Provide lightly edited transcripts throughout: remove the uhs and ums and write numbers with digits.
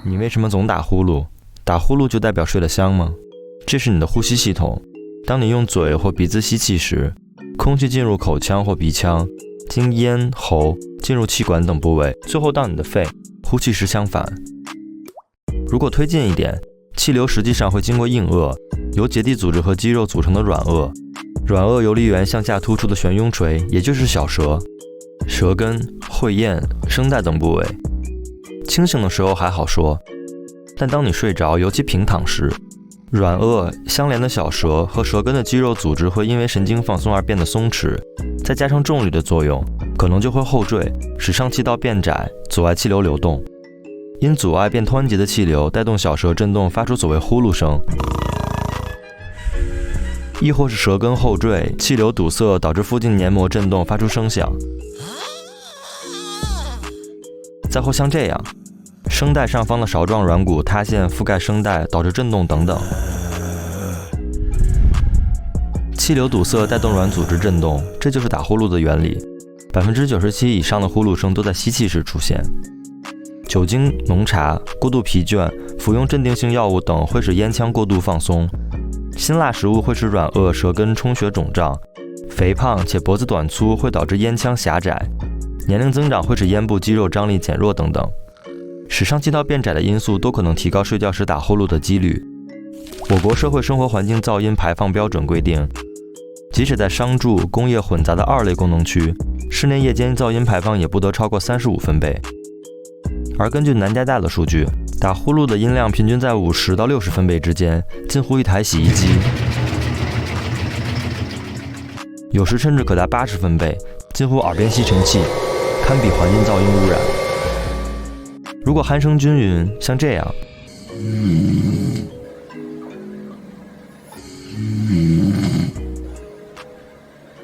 你为什么总打呼噜？打呼噜就代表睡得香吗？这是你的呼吸系统。当你用嘴或鼻子吸气时，空气进入口腔或鼻腔，经咽、喉进入气管等部位，最后到你的肺。呼气时相反。如果推进一点，气流实际上会经过硬腭，由结缔组织和肌肉组成的软腭。软腭游离缘向下突出的悬雍垂，也就是小舌、舌根、会咽、声带等部位。清醒的时候还好说，但当你睡着，尤其平躺时，软腭相连的小舌和舌根的肌肉组织会因为神经放松而变得松弛，再加上重力的作用，可能就会后坠，使上气道变窄，阻碍气流流动。因阻碍变湍急的气流带动小舌震动，发出所谓呼噜声。亦或是舌根后坠，气流堵塞导致附近黏膜震动，发出声响。再或像这样，声带上方的勺状软骨塌陷覆盖声带，导致震动等等。气流堵塞带动软组织震动，这就是打呼噜的原理。97%以上的呼噜声都在吸气时出现。酒精、浓茶、过度疲倦、服用镇定性药物等会使咽腔过度放松。辛辣食物会使软腭、舌根充血肿胀。肥胖且脖子短粗会导致咽腔狭窄。年龄增长会使咽部肌肉张力减弱等等。使上气道变窄的因素都可能提高睡觉时打呼噜的几率。我国社会生活环境噪音排放标准规定，即使在商住、工业混杂的2类功能区，室内夜间噪音排放也不得超过35分贝。而根据南加大的数据，打呼噜的音量平均在50到60分贝之间，近乎一台洗衣机。有时甚至可达80分贝，近乎耳边吸尘器，堪比环境噪音污染。如果鼾声均匀，像这样，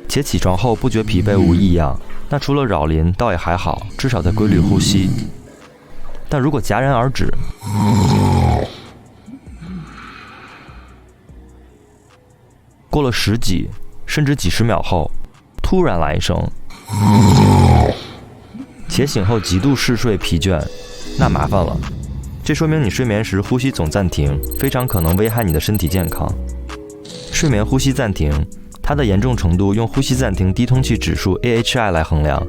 且起床后不觉疲惫无异样，那除了扰邻倒也还好，至少在规律呼吸。但如果戛然而止，过了10几甚至几十秒后，突然来一声，且醒后极度嗜睡疲倦，那麻烦了。这说明你睡眠时呼吸总暂停，非常可能危害你的身体健康。睡眠呼吸暂停，它的严重程度用呼吸暂停低通气指数 AHI 来衡量。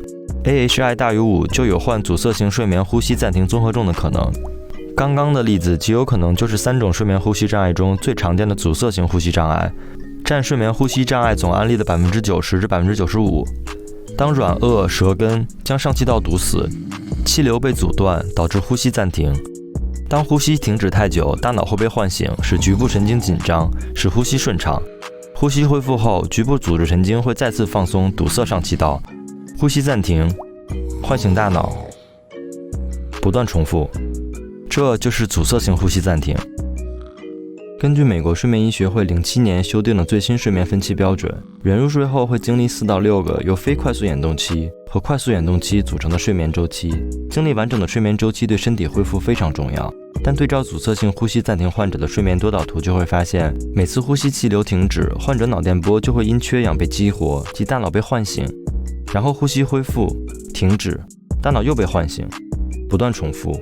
AHI 大于5就有患阻塞性睡眠呼吸暂停综合症的可能。刚刚的例子极有可能就是3种睡眠呼吸障碍中最常见的阻塞性呼吸障碍，占睡眠呼吸障碍总案例的90%至95%。当软腭、舌根将上气道堵死，气流被阻断，导致呼吸暂停。当呼吸停止太久，大脑会被唤醒，使局部神经紧张，使呼吸顺畅。呼吸恢复后，局部组织神经会再次放松，堵塞上气道。呼吸暂停，唤醒大脑，不断重复，这就是阻塞性呼吸暂停。根据美国睡眠医学会07年修订的最新睡眠分期标准，人入睡后会经历4到6个由非快速眼动期和快速眼动期组成的睡眠周期。经历完整的睡眠周期对身体恢复非常重要，但对照阻塞性呼吸暂停患者的睡眠多导图就会发现，每次呼吸气流停止，患者脑电波就会因缺氧被激活，即大脑被唤醒，然后呼吸恢复，停止，大脑又被唤醒，不断重复。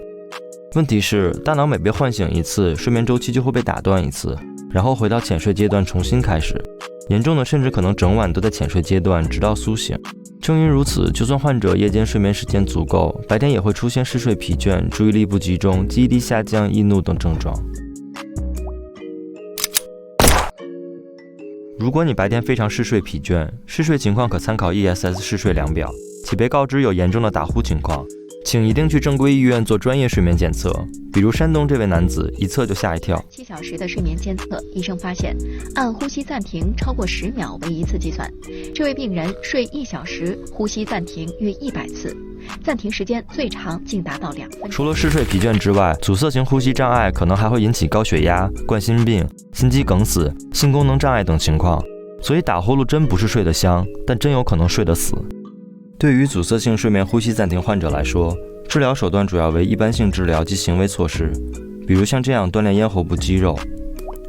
问题是，大脑每被唤醒一次，睡眠周期就会被打断一次，然后回到浅睡阶段重新开始。严重的甚至可能整晚都在浅睡阶段，直到苏醒。正因如此，就算患者夜间睡眠时间足够，白天也会出现嗜睡疲倦、注意力不集中、记忆力下降、易怒等症状。如果你白天非常嗜睡疲倦，嗜睡情况可参考 ESS 嗜睡量表，且被告知有严重的打呼情况，请一定去正规医院做专业睡眠检测。比如山东这位男子，一测就吓一跳。7小时的睡眠监测，医生发现按呼吸暂停超过10秒为一次计算，这位病人睡1小时，呼吸暂停约100次，暂停时间最长竟达到2分钟。除了嗜睡疲倦之外，阻塞性呼吸障碍可能还会引起高血压、冠心病、心肌梗死、性功能障碍等情况。所以打呼噜真不是睡得香，但真有可能睡得死。对于阻塞性睡眠呼吸暂停患者来说，治疗手段主要为一般性治疗及行为措施，比如像这样锻炼咽喉部肌肉；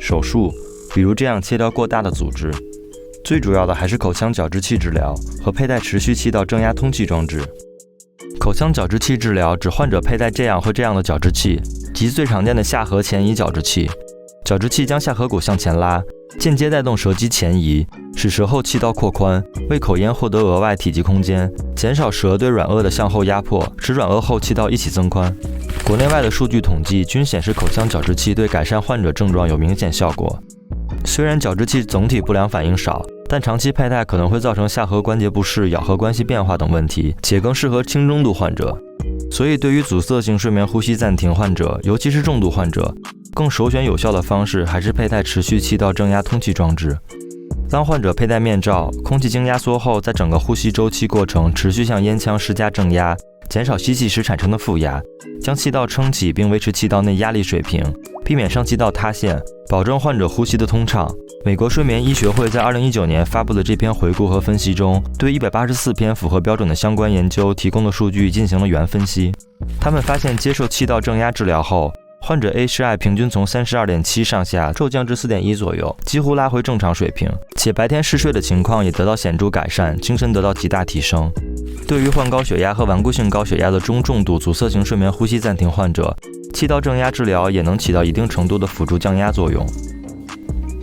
手术，比如这样切掉过大的组织；最主要的还是口腔矫治器治疗和佩戴持续气道正压通气装置。口腔矫治器治疗指患者佩戴这样或这样的矫治器，即最常见的下颌前移矫治器。矫治器将下颌骨向前拉，间接带动舌基前移，使舌后气道扩宽，为口咽获得额外体积空间，减少舌对软腭的向后压迫，使软腭后气道一起增宽。国内外的数据统计均显示，口腔矫治器对改善患者症状有明显效果。虽然矫治器总体不良反应少，但长期佩戴可能会造成下颌关节不适、咬合关系变化等问题，且更适合轻中度患者。所以，对于阻塞性睡眠呼吸暂停患者，尤其是重度患者，更首选有效的方式还是佩戴持续气道正压通气装置。当患者佩戴面罩，空气经压缩后，在整个呼吸周期过程持续向咽腔施加正压，减少吸气时产生的负压，将气道撑起并维持气道内压力水平，避免上气道塌陷，保证患者呼吸的通畅。美国睡眠医学会在2019年发布的这篇回顾和分析中，对184篇符合标准的相关研究提供的数据进行了原分析。他们发现，接受气道正压治疗后，患者 AHI 平均从32.7上下骤降至4.1左右，几乎拉回正常水平，且白天嗜睡的情况也得到显著改善，精神得到极大提升。对于患高血压和顽固性高血压的中重度阻塞性睡眠呼吸暂停患者，气道正压治疗也能起到一定程度的辅助降压作用。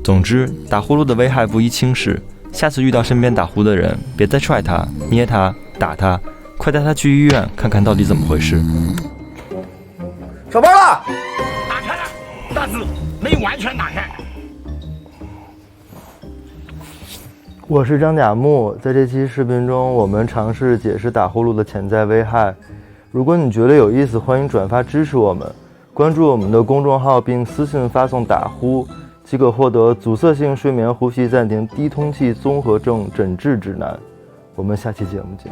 总之，打呼噜的危害不一轻视，下次遇到身边打呼的人，别再踹他、捏他、打他，快带他去医院看看到底怎么回事。上班了，打开了，但是没完全打开。我是张甲木，在这期视频中，我们尝试解释打呼噜的潜在危害。如果你觉得有意思，欢迎转发支持我们，关注我们的公众号并私信发送打呼，即可获得阻塞性睡眠呼吸暂停低通气综合症诊治指南。我们下期节目见。